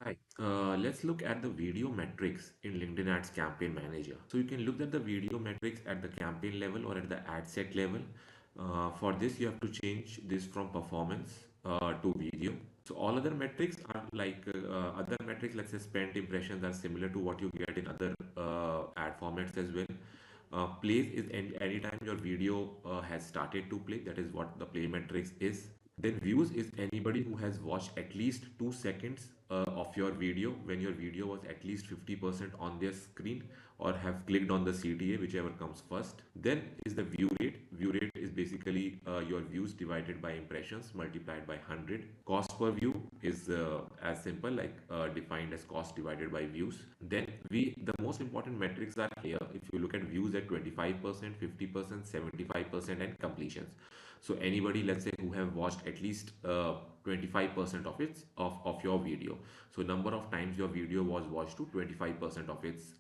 Hi, let's look at the video metrics in LinkedIn Ads Campaign Manager. So you can look at the video metrics at the campaign level or at the ad set level. For this, you have to change this from performance to video. So all other metrics are like other metrics, let's say spent impressions are similar to what you get in other ad formats as well. Plays is anytime your video has started to play, that is what the play metrics is. Then views is anybody who has watched at least 2 seconds of your video when your video was at least 50% on their screen or have clicked on the CTA, whichever comes first. Then is the view rate. View rate is basically your views divided by impressions multiplied by 100. Cost per view is as simple like defined as cost divided by views. Then the most important metrics are here. If you look at views at 25%, 50%, 75% and completions. So anybody, let's say, who have watched at least 25% of its of your video. So number of times your video was watched to 25% of its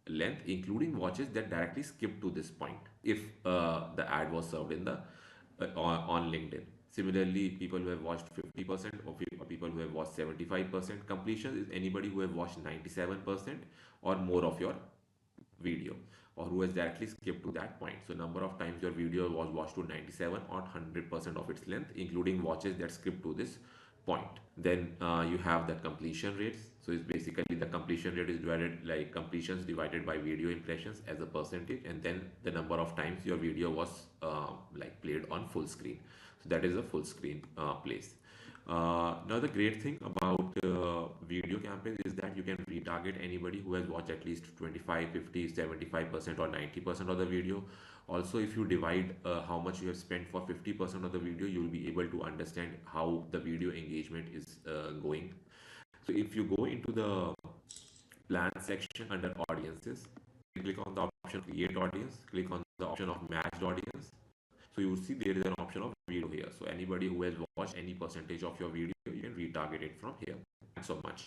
length, including watches that directly skip to this point if the ad was served in the on LinkedIn. Similarly, people who have watched 50% or people who have watched 75%. Completion is anybody who have watched 97% or more of your video or who has directly skipped to that point. So number of times your video was watched to 97 or 100% of its length, including watches that skip to this point. Then you have the completion rates. So it's basically the completion rate is divided like completions divided by video impressions as a percentage, and then the number of times your video was like played on full screen. So that is a full screen place. Now the great thing about video campaigns is that you can retarget anybody who has watched at least 25, 50, 75% or 90% of the video. Also, if you divide how much you have spent for 50% of the video, you will be able to understand how the video engagement is going. So if you go into the plan section under audiences, click on the option create audience, click on the option of matched audience. So you will see there is an option of video here. So anybody who has watched any percentage of your video, you can retarget it from here. Thanks so much.